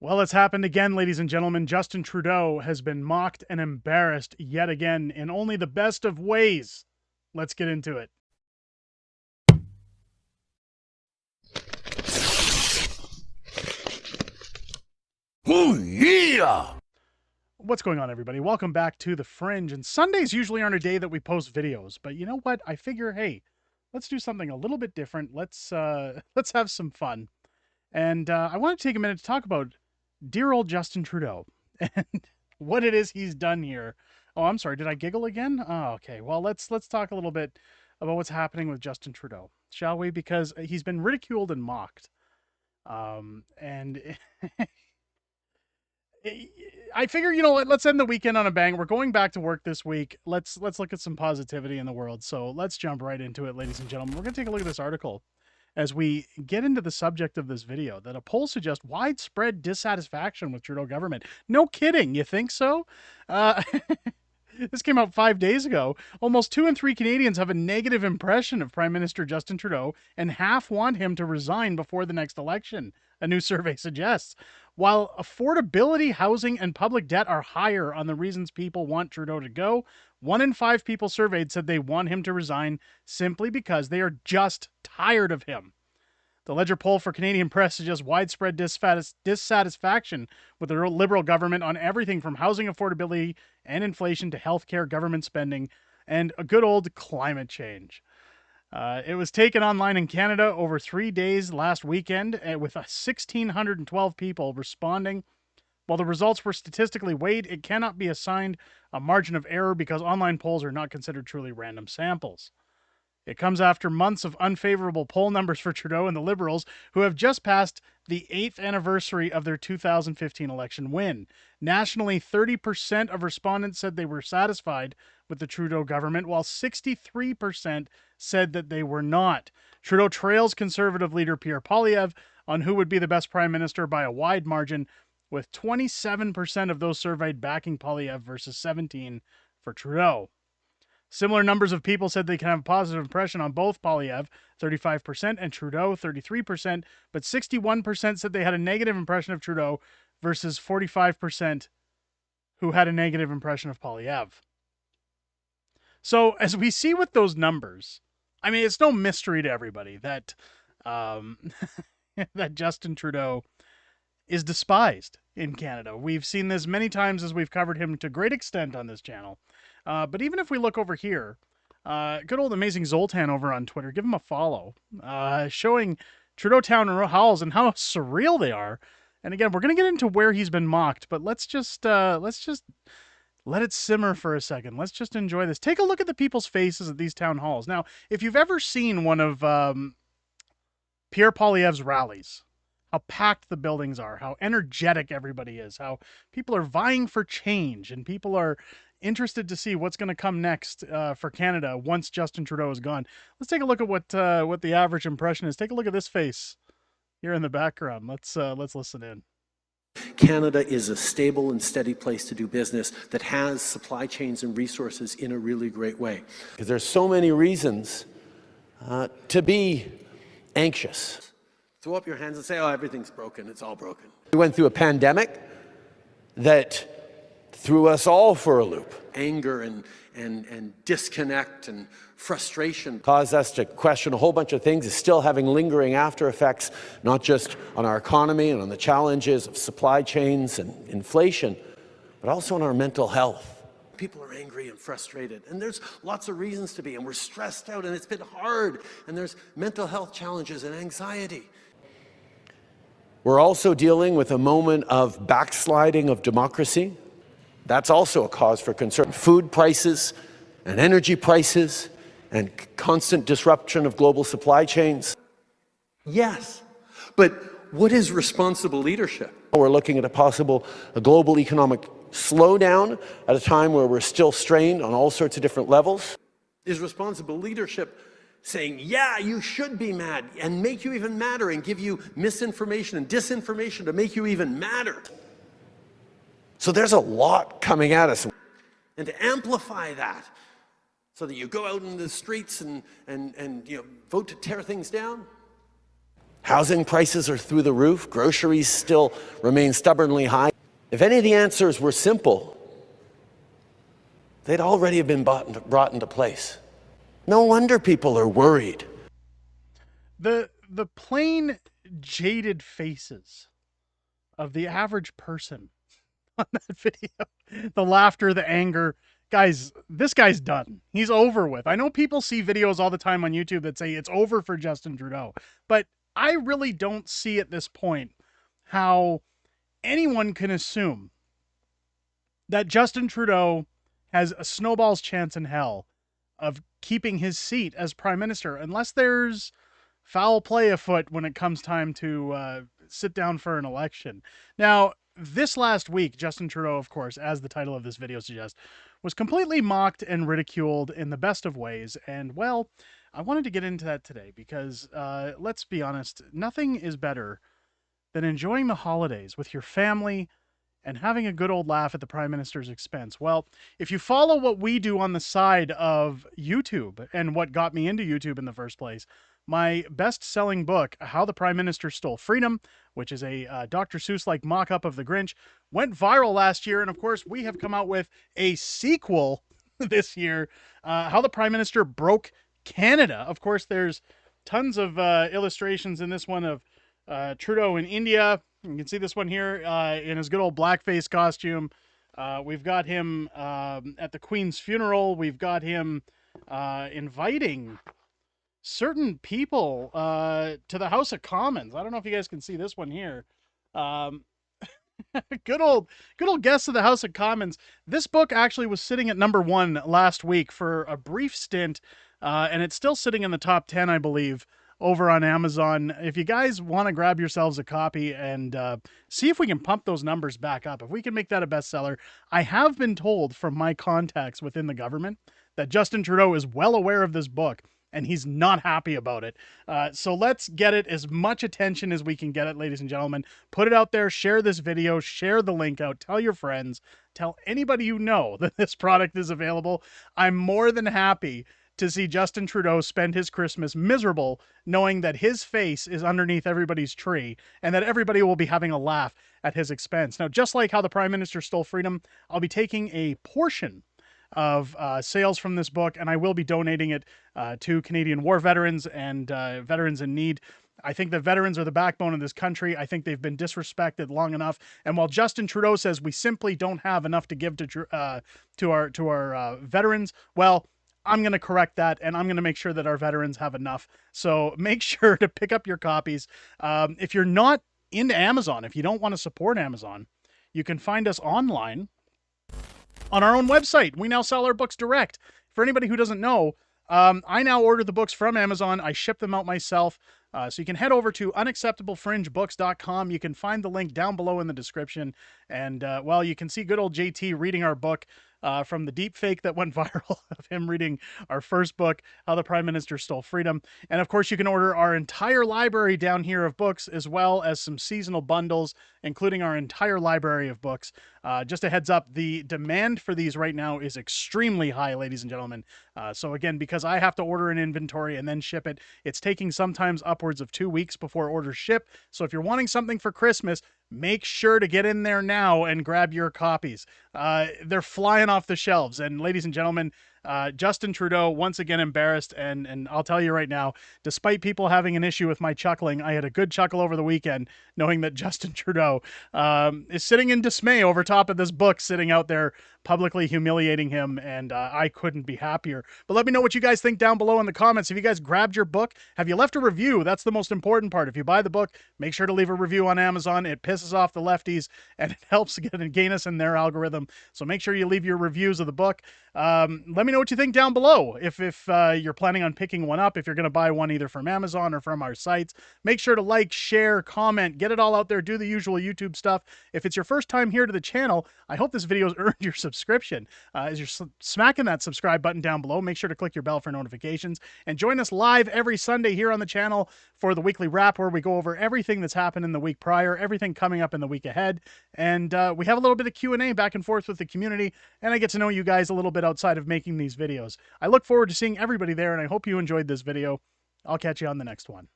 Well, it's happened again, ladies and gentlemen. Justin Trudeau has been mocked and embarrassed yet again in only the best of ways. Let's get into it. Oh, yeah! What's going on, everybody? Welcome back to The Fringe. And Sundays usually aren't a day that we post videos, but you know what? I figure, hey, let's do something a little bit different. Let's have some fun. And I want to take a minute to talk about dear old Justin Trudeau and what it is he's done here. Oh, I'm sorry. Did I giggle again? Oh, okay. Well, let's talk a little bit about what's happening with Justin Trudeau, shall we? Because he's been ridiculed and mocked. And I figure, you know what? Let's end the weekend on a bang. We're going back to work this week. Let's look at some positivity in the world. So let's jump right into it, ladies and gentlemen. We're going to take a look at this article as we get into the subject of this video, that a poll suggests widespread dissatisfaction with Trudeau government. No kidding. You think so? This came out 5 days ago. Almost 2 in 3 Canadians have a negative impression of Prime Minister Justin Trudeau, and half want him to resign before the next election, a new survey suggests. While affordability, housing, and public debt are higher on the reasons people want Trudeau to go, 1 in 5 people surveyed said they want him to resign simply because they are just tired of him. The Ledger poll for Canadian Press suggests widespread dissatisfaction with the Liberal government on everything from housing affordability and inflation to healthcare, government spending, and a good old climate change. It was taken online in Canada over 3 days last weekend with 1,612 people responding. While the results were statistically weighed, it cannot be assigned a margin of error because online polls are not considered truly random samples. It comes after months of unfavorable poll numbers for Trudeau and the Liberals, who have just passed the 8th anniversary of their 2015 election win. Nationally, 30% of respondents said they were satisfied with the Trudeau government, while 63% said that they were not. Trudeau trails Conservative leader Pierre Poilievre on who would be the best prime minister by a wide margin, with 27% of those surveyed backing Poilievre versus 17% for Trudeau. Similar numbers of people said they can have a positive impression on both Poilievre, 35%, and Trudeau, 33%, but 61% said they had a negative impression of Trudeau versus 45% who had a negative impression of Poilievre. So as we see with those numbers, I mean, it's no mystery to everybody that that Justin Trudeau is despised in Canada. We've seen this many times as we've covered him to great extent on this channel. But even if we look over here, good old Amazing Zoltan over on Twitter, give him a follow, showing Trudeau Town halls and how surreal they are. And again, we're going to get into where he's been mocked, but let's just let it simmer for a second. Let's just enjoy this. Take a look at the people's faces at these town halls. Now, if you've ever seen one of Pierre Poilievre's rallies, how packed the buildings are, how energetic everybody is, how people are vying for change, and people are interested to see what's going to come next for Canada once Justin Trudeau is gone. Let's take a look at what the average impression is. Take a look at this face here in the background. Let's listen in. Canada is a stable and steady place to do business that has supply chains and resources in a really great way. Because there's so many reasons to be anxious. Throw up your hands and say, oh, everything's broken. It's all broken. We went through a pandemic that threw us all for a loop. Anger and disconnect and frustration Caused us to question a whole bunch of things. It's still having lingering after effects, not just on our economy and on the challenges of supply chains and inflation, but also on our mental health. People are angry and frustrated, and there's lots of reasons to be, and we're stressed out, and it's been hard, and there's mental health challenges and anxiety. We're also dealing with a moment of backsliding of democracy. That's also a cause for concern. Food prices and energy prices and constant disruption of global supply chains. Yes, but what is responsible leadership? We're looking at a global economic slowdown at a time where we're still strained on all sorts of different levels. Is responsible leadership saying, yeah, you should be mad, and make you even madder, and give you misinformation and disinformation to make you even madder? So there's a lot coming at us. And to amplify that, so that you go out in the streets and vote to tear things down? Housing prices are through the roof. Groceries still remain stubbornly high. If any of the answers were simple, they'd already have been brought into place. No wonder people are worried. The plain jaded faces of the average person on that video, the laughter, the anger. Guys, this guy's done. He's over with. I know people see videos all the time on YouTube that say it's over for Justin Trudeau, but I really don't see at this point how anyone can assume that Justin Trudeau has a snowball's chance in hell of keeping his seat as Prime Minister, unless there's foul play afoot when it comes time to sit down for an election. Now, this last week, Justin Trudeau, of course, as the title of this video suggests, was completely mocked and ridiculed in the best of ways. And, well, I wanted to get into that today because, let's be honest, nothing is better than enjoying the holidays with your family and having a good old laugh at the Prime Minister's expense. Well, if you follow what we do on the side of YouTube and what got me into YouTube in the first place, my best-selling book, How the Prime Minister Stole Freedom, which is a Dr. Seuss-like mock-up of The Grinch, went viral last year. And, of course, we have come out with a sequel this year, How the Prime Minister Broke Canada. Of course, there's tons of illustrations in this one of Trudeau in India. You can see this one here in his good old blackface costume. We've got him at the Queen's funeral. We've got him inviting certain people to the House of Commons. I don't know if you guys can see this one here. Good old guests of the House of Commons. This book actually was sitting at #1 last week for a brief stint, and it's still sitting in the top 10, I believe, over on Amazon. If you guys want to grab yourselves a copy and see if we can pump those numbers back up, if we can make that a bestseller. I have been told from my contacts within the government that Justin Trudeau is well aware of this book, and he's not happy about it. So let's get it as much attention as we can get it, ladies and gentlemen. Put it out there, share this video, share the link out, tell your friends, tell anybody you know that this product is available. I'm more than happy to see Justin Trudeau spend his Christmas miserable, knowing that his face is underneath everybody's tree and that everybody will be having a laugh at his expense. Now, just like How the Prime Minister Stole Freedom, I'll be taking a portion of sales from this book, and I will be donating it to Canadian war veterans and veterans in need. I think that veterans are the backbone of this country. I think they've been disrespected long enough. And while Justin Trudeau says we simply don't have enough to give to our veterans, well, I'm going to correct that, and I'm going to make sure that our veterans have enough. So make sure to pick up your copies. If you're not into Amazon, if you don't want to support Amazon, you can find us online on our own website. We now sell our books direct. For anybody who doesn't know, I now order the books from Amazon. I ship them out myself. So you can head over to unacceptablefringebooks.com. You can find the link down below in the description. And, well, you can see good old JT reading our book from the deep fake that went viral of him reading our first book, How the Prime Minister Stole Freedom. And, of course, you can order our entire library down here of books, as well as some seasonal bundles, including our entire library of books. Just a heads up, the demand for these right now is extremely high, ladies and gentlemen. So, again, because I have to order an inventory and then ship it, it's taking sometimes upwards of 2 weeks before orders ship. So if you're wanting something for Christmas, make sure to get in there now and grab your copies. They're flying off the shelves. And ladies and gentlemen, Justin Trudeau, once again embarrassed, and I'll tell you right now, despite people having an issue with my chuckling, I had a good chuckle over the weekend knowing that Justin Trudeau is sitting in dismay over top of this book, sitting out there publicly humiliating him, and I couldn't be happier. But let me know what you guys think down below in the comments. Have you guys grabbed your book? Have you left a review? That's the most important part. If you buy the book, make sure to leave a review on Amazon. It pisses off the lefties, and it helps gain us in their algorithm. So make sure you leave your reviews of the book. Let me know what you think down below. If you're planning on picking one up, if you're going to buy one either from Amazon or from our sites, make sure to like, share, comment, get it all out there, do the usual YouTube stuff. If it's your first time here to the channel, I hope this video has earned your subscription. As you're smacking that subscribe button down below, make sure to click your bell for notifications, and join us live every Sunday here on the channel for the weekly wrap, where we go over everything that's happened in the week prior, everything coming up in the week ahead, and we have a little bit of Q&A back and forth with the community, and I get to know you guys a little bit outside of making these videos. I look forward to seeing everybody there, and I hope you enjoyed this video. I'll catch you on the next one.